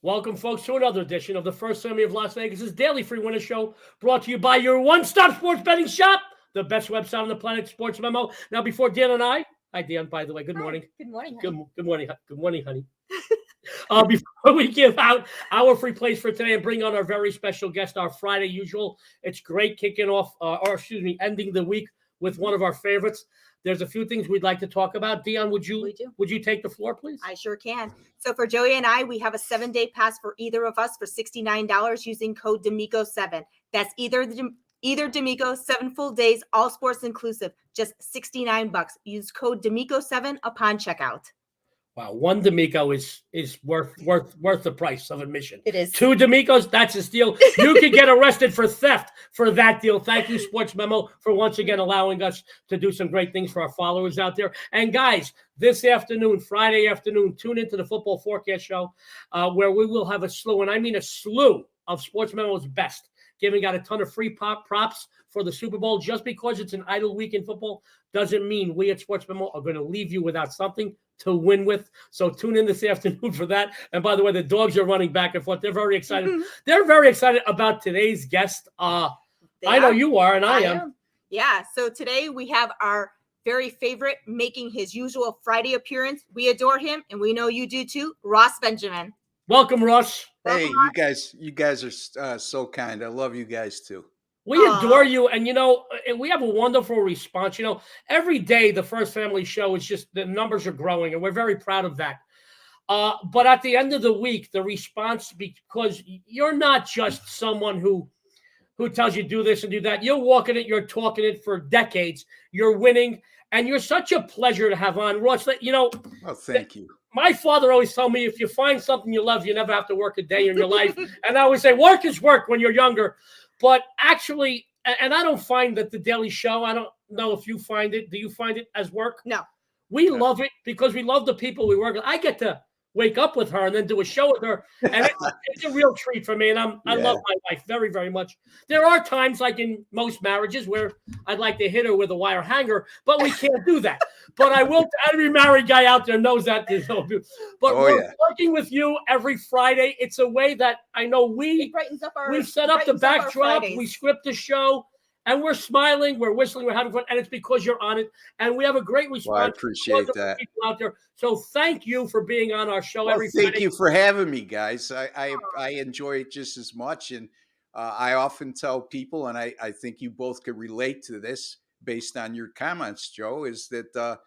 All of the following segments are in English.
Welcome, folks, to another edition of the First Family of Las Vegas' daily free winner show, brought to you by your one-stop sports betting shop, the best website on the planet, SportsMemo. Now, before Dan and hi, Dan, by the way, good morning. Good morning, Good, honey. good morning, good morning, honey. Before we give out our free plays for today and bring on our very special guest, our Friday usual, it's great kicking off, ending the week with one of our favorites. There's a few things we'd like to talk about. Dion, would you take the floor, please? I sure can. So for Joey and I, we have a 7-day pass for either of us for $69 using code D'Amico7. That's either D'Amico, 7 full days, all sports inclusive, just $69. Use code D'Amico7 upon checkout. Wow, one D'Amico is worth the price of admission. It is. 2 D'Amicos, that's a steal. You could get arrested for theft for that deal. Thank you, Sports Memo, for once again allowing us to do some great things for our followers out there. And guys, this afternoon, Friday afternoon, tune into the Football Forecast Show, where we will have a slew, and I mean a slew, of Sports Memo's best, giving out a ton of free props for the Super Bowl. Just because it's an idle week in football doesn't mean we at Sports Memo are going to leave you without something to win with. So tune in this afternoon for that. And by the way, the dogs are running back and forth. They're very excited. They're very excited about today's guest. I know you are, and I am. Yeah. So today we have our very favorite making his usual Friday appearance. We adore him, and we know you do too. Ross Benjamin. Welcome, Ross. Hey, you guys are so kind. I love you guys too. We adore you, and we have a wonderful response. Every day the First Family Show is just, the numbers are growing, and we're very proud of that. But at the end of the week, the response, because you're not just someone who tells you do this and do that. You're walking it, you're talking it for decades. You're winning, and you're such a pleasure to have on, Ross. Oh, thank you. My father always told me, if you find something you love, you never have to work a day in your life. And I always say, work is work when you're younger. But actually, and I don't find that the Daily Show, I don't know if you find it. Do you find it as work? No. We love it because we love the people we work with. I get to wake up with her and then do a show with her. And it's a real treat for me. And I love my wife very, very much. There are times, like in most marriages, where I'd like to hit her with a wire hanger, but we can't do that. But I will. Every married guy out there knows that. But working with you every Friday, it's a way that I know we set up the backdrop, we script the show, and we're smiling, we're whistling, we're having fun, and it's because you're on it. And we have a great response. Well, I appreciate that. People out there. So thank you for being on our show every Friday. Thank you for having me, guys. I enjoy it just as much. And I often tell people, and I think you both could relate to this based on your comments, Joe, is that,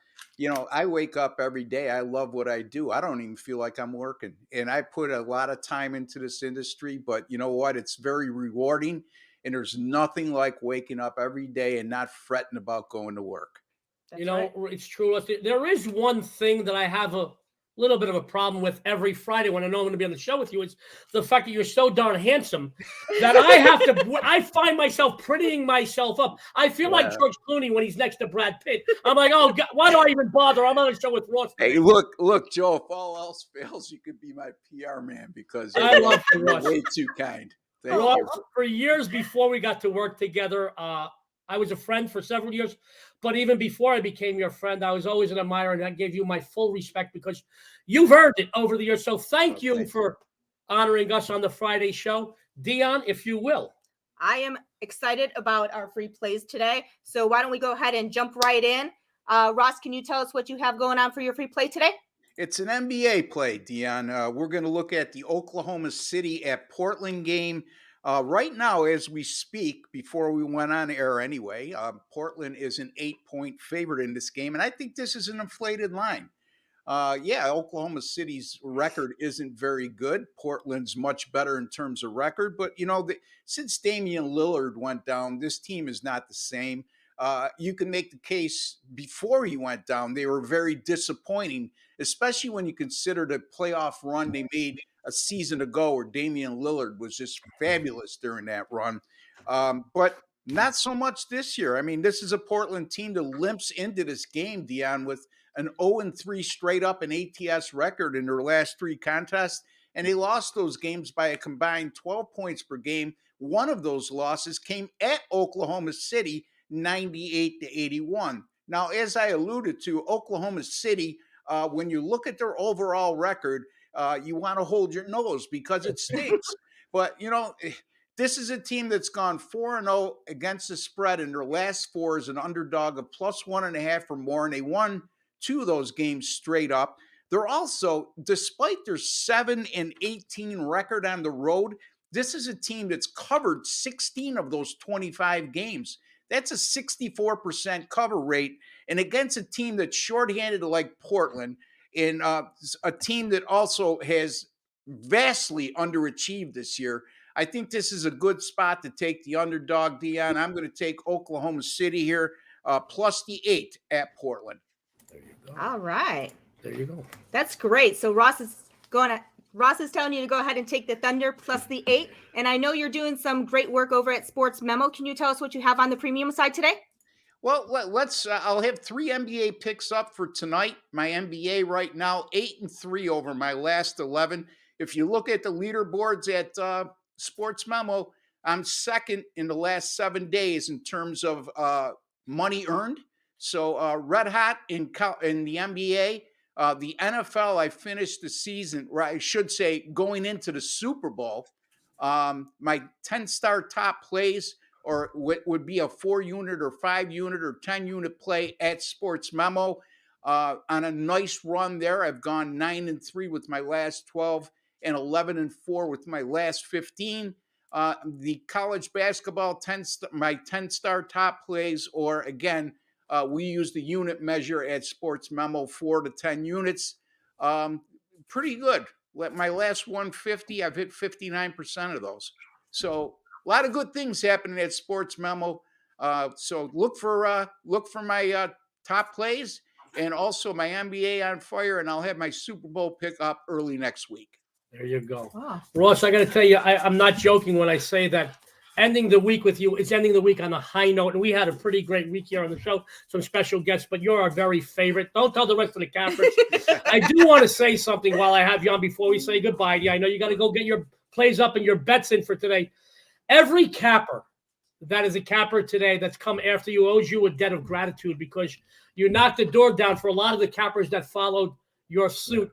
I wake up every day. I love what I do. I don't even feel like I'm working. And I put a lot of time into this industry, but you know what? It's very rewarding. And there's nothing like waking up every day and not fretting about going to work. It's true. There is one thing that I have a little bit of a problem with every Friday when I know I'm going to be on the show with you. It's the fact that you're so darn handsome that I find myself prettying myself up. I feel like George Clooney when he's next to Brad Pitt. I'm like, oh, God, why do I even bother? I'm on a show with Ross. Hey, look, Joe, if all else fails, you could be my PR man because I love you, Ross. Way too kind. Ross, for years before we got to work together, I was a friend for several years, but even before I became your friend, I was always an admirer, and I gave you my full respect because you've earned it over the years. So thank you for honoring us on the Friday show. Dion, if you will. I am excited about our free plays today. So why don't we go ahead and jump right in? Ross, can you tell us what you have going on for your free play today? It's an NBA play, Dion. We're going to look at the Oklahoma City at Portland game. Right now, as we speak, before we went on air anyway, Portland is an 8-point favorite in this game. And I think this is an inflated line. Oklahoma City's record isn't very good. Portland's much better in terms of record. But, since Damian Lillard went down, this team is not the same. You can make the case before he went down, they were very disappointing, especially when you consider the playoff run they made a season ago where Damian Lillard was just fabulous during that run. But not so much this year. I mean, this is a Portland team that limps into this game, Dion, with an 0-3 straight up an ATS record in their last 3 contests. And they lost those games by a combined 12 points per game. One of those losses came at Oklahoma City, 98-81. Now, as I alluded to, Oklahoma City, when you look at their overall record, you want to hold your nose because it stinks. But, this is a team that's gone 4-0 against the spread in their last four as an underdog of +1.5 or more, and they won 2 of those games straight up. They're also, despite their 7-18 record on the road, this is a team that's covered 16 of those 25 games. That's a 64% cover rate. And against a team that's shorthanded like Portland, and a team that also has vastly underachieved this year, I think this is a good spot to take the underdog, Dion. I'm going to take Oklahoma City here, +8 at Portland. There you go. All right. There you go. That's great. So Ross is telling you to go ahead and take the Thunder +8. And I know you're doing some great work over at SportsMemo. Can you tell us what you have on the premium side today? Well, let's. I'll have 3 NBA picks up for tonight. My NBA right now 8-3 over my last 11. If you look at the leaderboards at SportsMemo, I'm second in the last 7 days in terms of money earned. So red hot in the NBA. The NFL, I finished the season, or I should say, going into the Super Bowl. My 10-star top plays, or what would be a 4-unit or 5-unit or 10-unit play at SportsMemo. On a nice run there, I've gone 9-3 with my last 12 and 11-4 with my last 15. The college basketball my 10-star top plays, or again, we use the unit measure at SportsMemo, 4 to 10 units. Pretty good. My last 150, I've hit 59% of those. So a lot of good things happening at SportsMemo. So look for my top plays and also my NBA on fire, and I'll have my Super Bowl pick up early next week. There you go. Wow. Ross, I got to tell you, I'm not joking when I say that ending the week with you, it's ending the week on a high note. And we had a pretty great week here on the show, some special guests, but you're our very favorite. Don't tell the rest of the cappers. I do want to say something while I have you on before we say goodbye to you. I know you got to go get your plays up and your bets in for today. Every capper that is a capper today that's come after you owes you a debt of gratitude because you knocked the door down for a lot of the cappers that followed your suit.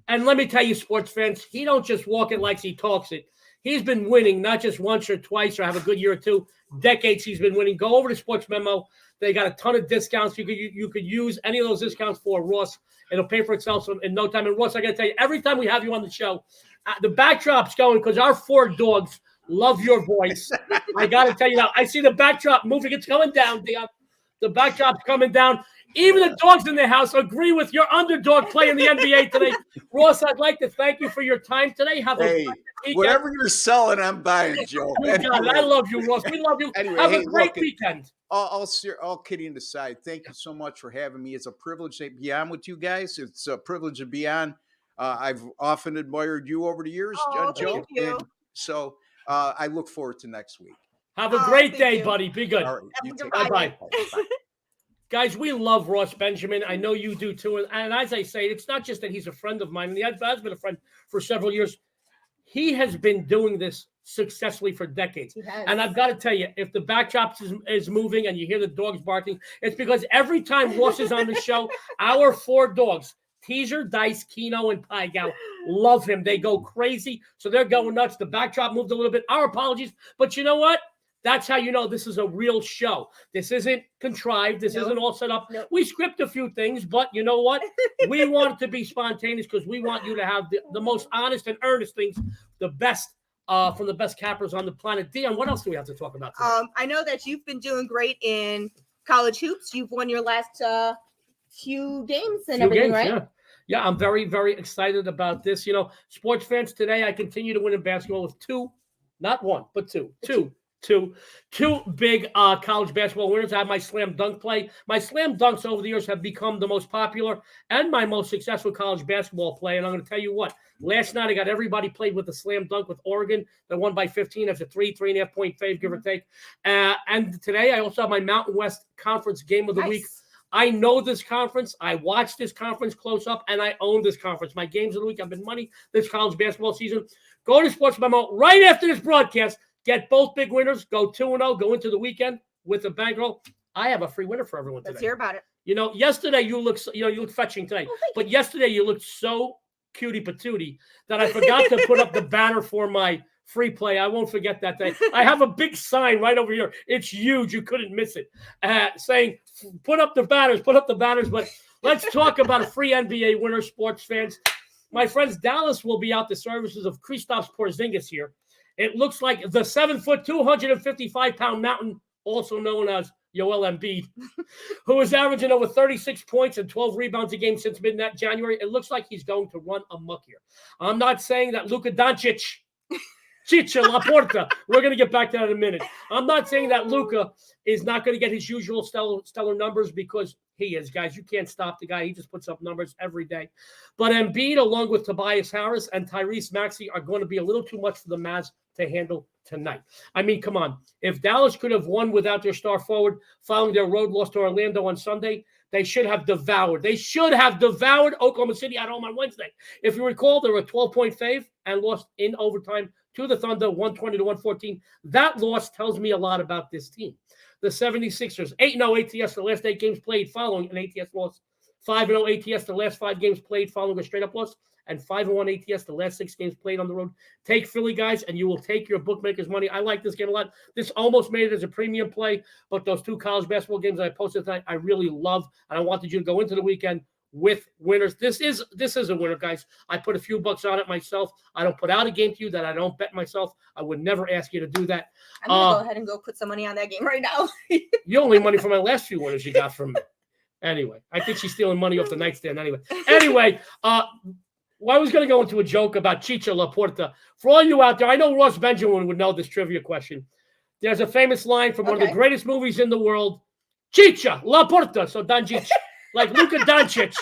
And let me tell you, sports fans, he don't just walk it like he talks it. He's been winning not just once or twice or have a good year or two. Decades he's been winning. Go over to SportsMemo. They got a ton of discounts. You could use any of those discounts for Ross. It'll pay for itself in no time. And Ross, I got to tell you, every time we have you on the show, the backdrop's going because our 4 dogs love your voice. I got to tell you now, I see the backdrop moving. It's coming down, Dion. The backdrop's coming down. Even the dogs in the house agree with your underdog play in the NBA today. Ross, I'd like to thank you for your time today. Have a whatever you're selling, I'm buying, Joe. God, I love you, Ross. We love you. Anyway, have a great weekend. All kidding aside, thank you so much for having me. It's a privilege to be on with you guys. It's a privilege to be on. I've often admired you over the years, Joe. Thank you. And so I look forward to next week. Have a great day, buddy. Be good. All right, Bye-bye. Guys, we love Ross Benjamin. I know you do too. And as I say, it's not just that he's a friend of mine. He has been a friend for several years. He has been doing this successfully for decades. And I've got to tell you, if the backdrop is moving and you hear the dogs barking, it's because every time Ross is on the show, our 4 dogs, Teaser, Dice, Keno, and Pai Gow, love him. They go crazy. So they're going nuts. The backdrop moved a little bit. Our apologies. But you know what? That's how you know this is a real show. This isn't contrived. This isn't all set up. We script a few things, but you know what? We want it to be spontaneous because we want you to have the most honest and earnest things, the best from the best cappers on the planet. Dion, what else do we have to talk about today? I know that you've been doing great in college hoops. You've won your last few games and everything, right? Yeah, I'm very, very excited about this. You know, sports fans, today I continue to win in basketball with 2, not 1, but 2 big college basketball winners. I have my slam dunk play. My slam dunks over the years have become the most popular and my most successful college basketball play. And I'm going to tell you what, last night I got everybody played with the slam dunk with Oregon. They won by 15 as a 3.5 point fave, give or take. And today I also have my Mountain West Conference game of the week. I know this conference. I watched this conference close up, and I own this conference. My games of the week, I've been money this college basketball season. Go to SportsMemo right after this broadcast. Get both big winners. Go 2-0. Go into the weekend with a bankroll. I have a free winner for everyone today. Let's hear about it. You know, yesterday you looked fetching today, but yesterday you looked so cutie patootie that I forgot to put up the banner for my free play. I won't forget that day. I have a big sign right over here. It's huge. You couldn't miss it. Saying, put up the banners, put up the banners. But let's talk about a free NBA winner, sports fans. My friends, Dallas will be out the services of Kristaps Porzingis here. It looks like the 7-foot, 255-pound mountain, also known as Joel Embiid, who is averaging over 36 points and 12 rebounds a game since mid-January. It looks like he's going to run amok here. I'm not saying that Luka Doncic, Chicha Laporta, we're going to get back to that in a minute. I'm not saying that Luka is not going to get his usual stellar numbers, because he is, guys. You can't stop the guy. He just puts up numbers every day. But Embiid, along with Tobias Harris and Tyrese Maxey, are going to be a little too much for the Mavs to handle tonight. I mean, come on. If Dallas could have won without their star forward following their road loss to Orlando on Sunday, they should have devoured. They should have devoured Oklahoma City at home on Wednesday. If you recall, they were a 12-point fave and lost in overtime to the Thunder, 120-114. That loss tells me a lot about this team. The 76ers, 8-0 ATS the last 8 games played following an ATS loss, 5-0 ATS the last 5 games played following a straight-up loss, and 5-1 ATS the last 6 games played on the road. Take Philly, guys, and you will take your bookmakers' money. I like this game a lot. This almost made it as a premium play, but those 2 college basketball games I posted tonight, I really love, and I wanted you to go into the weekend with winners. This is a winner, guys. I put a few bucks on it myself. I don't put out a game to you that I don't bet myself. I would never ask you to do that. I'm going to go ahead and go put some money on that game right now. You only money for my last few winners you got from me. Anyway, I think she's stealing money off the nightstand anyway. Well, I was going to go into a joke about Chicha Laporta. For all you out there, I know Ross Benjamin would know this trivia question. There's a famous line from one of the greatest movies in the world, Chicha Laporta. So Doncic, like Luka Doncic,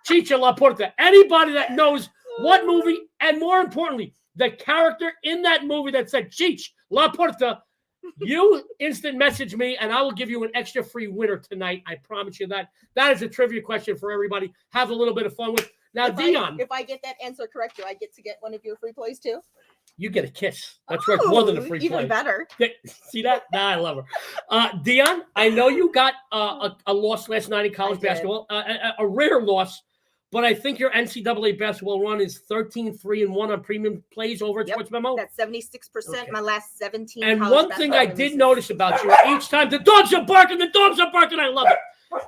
Chicha Laporta. Anybody that knows what movie, and more importantly, the character in that movie that said Chich Laporta, you instant message me, and I will give you an extra free winner tonight. I promise you that. That is a trivia question for everybody. Have a little bit of fun with. Now, Dion. If I get that answer correct, do I get to get one of your free plays too? You get a kiss. That's worth more than a free play. Even better. See that? Nah, I love her. Dion, I know you got a loss last night in college basketball, a rare loss, but I think your NCAA basketball run is 13-3-1 on premium plays over at SportsMemo. That's 76%. My last 17. And one thing I did notice about you, each time the dogs are barking, I love it.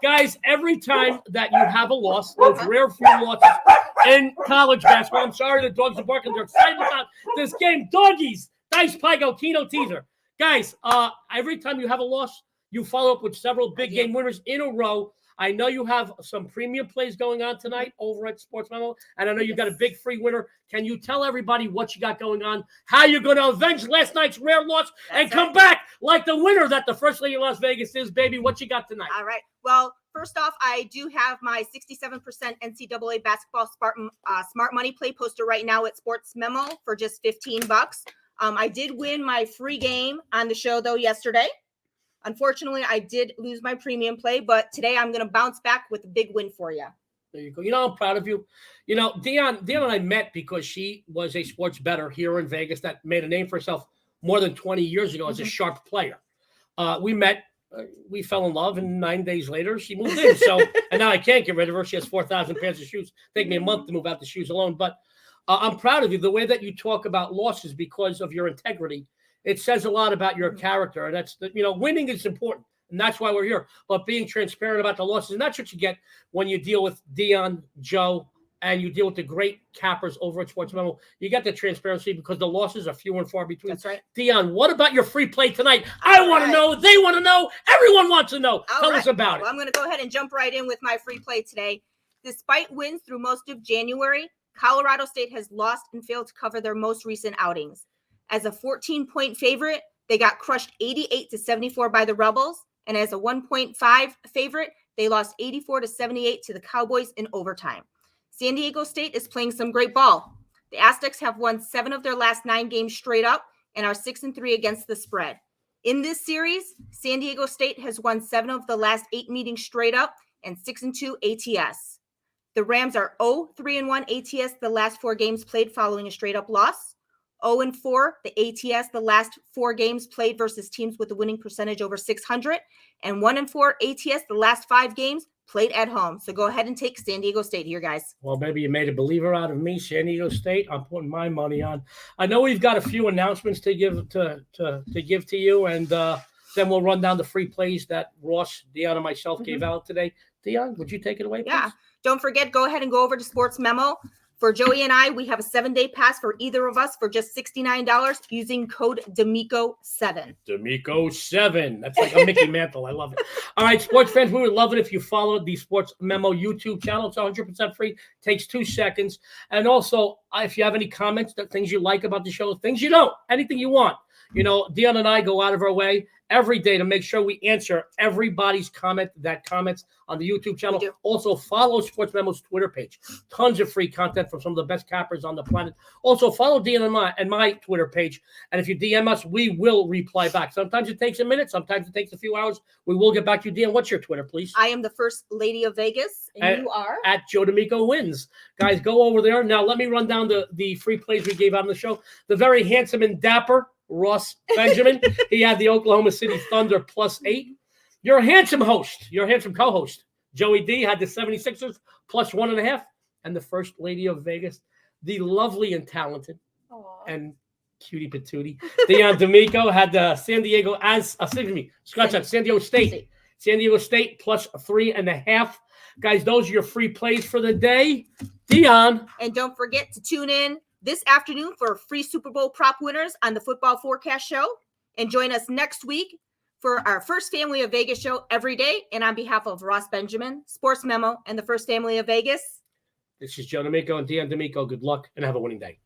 Guys, every time that you have a loss, those rare few losses in college basketball, I'm sorry the dogs are barking. They're excited about this game. Doggies, Dice Pigo, Keno Teaser. Guys, every time you have a loss, you follow up with several big game winners in a row. I know you have some premium plays going on tonight over at SportsMemo, and I know you got a big free winner. Can you tell everybody what you got going on, how you're going to avenge last night's rare loss and come back like the winner that the First Lady of Las Vegas is, baby? What you got tonight? All right. Well, first off, I do have my 67% NCAA basketball smart money play posted right now at SportsMemo for just $15. I did win my free game on the show, though, yesterday. Unfortunately, I did lose my premium play, but today I'm going to bounce back with a big win for you. There you go. You know, I'm proud of you. You know, Dionne and I met because she was a sports bettor here in Vegas that made a name for herself more than 20 years ago as a sharp player. We met, we fell in love, and 9 days later, she moved in. So, and now I can't get rid of her. She has 4,000 pairs of shoes. Take me a month to move out the shoes alone. But I'm proud of you. The way that you talk about losses because of your integrity, it says a lot about your character. And that's, winning is important. And that's why we're here. But being transparent about the losses, and that's what you get when you deal with Dionne, Joe, and you deal with the great cappers over at SportsMemo. You get the transparency because the losses are few and far between. That's right. Dionne, what about your free play tonight? I want to know. They want to know. Everyone wants to know. Tell us about it. I'm going to go ahead and jump right in with my free play today. Despite wins through most of January, Colorado State has lost and failed to cover their most recent outings. As a 14-point favorite, they got crushed 88-74 by the Rebels. And as a 1.5 favorite, they lost 84-78 to the Cowboys in overtime. San Diego State is playing some great ball. The Aztecs have won 7 of their last 9 games straight up and are 6-3 against the spread. In this series, San Diego State has won 7 of the last 8 meetings straight up and 6-2 ATS. The Rams are 0-3-1 ATS the last 4 games played following a straight up loss. 0-4, the ATS, the last 4 games played versus teams with a winning percentage over 600, and 1-4 ATS, the last 5 games played at home. So go ahead and take San Diego State here, guys. Well, maybe you made a believer out of me, San Diego State. I'm putting my money on. I know we've got a few announcements to give to you, and then we'll run down the free plays that Ross, Dionne, and myself gave out today. Dionne, would you take it away, please? Yeah. Don't forget, go ahead and go over to SportsMemo. For Joey and I, we have a 7-day pass for either of us for just $69 using code D'Amico7. D'Amico7. That's like a Mickey Mantle. I love it. All right, sports fans, we would love it if you followed the Sports Memo YouTube channel. It's 100% free. Takes 2 seconds. And also, if you have any comments, things you like about the show, things you don't, anything you want. You know, Dion and I go out of our way every day to make sure we answer everybody's comment that comments on the YouTube channel. Also, follow Sports Memo's Twitter page. Tons of free content from some of the best cappers on the planet. Also, follow Dion and my Twitter page. And if you DM us, we will reply back. Sometimes it takes a minute. Sometimes it takes a few hours. We will get back to you. Dion, what's your Twitter, please? I am the First Lady of Vegas, and you are? At Joe D'Amico Wins. Guys, go over there. Now, let me run down the free plays we gave out on the show. The very handsome and dapper Ross Benjamin. He had the Oklahoma City Thunder +8. Your handsome host, your handsome co-host, Joey D, had the 76ers +1.5. And the First Lady of Vegas, the lovely and talented and cutie patootie Dionne D'Amico, had the San Diego San Diego State. San Diego State +3.5. Guys, those are your free plays for the day. Dionne. And don't forget to tune in this afternoon for free Super Bowl prop winners on the Football Forecast Show. And join us next week for our First Family of Vegas show every day. And on behalf of Ross Benjamin, Sports Memo, and the First Family of Vegas, this is Joe D'Amico and Dionne D'Amico. Good luck and have a winning day.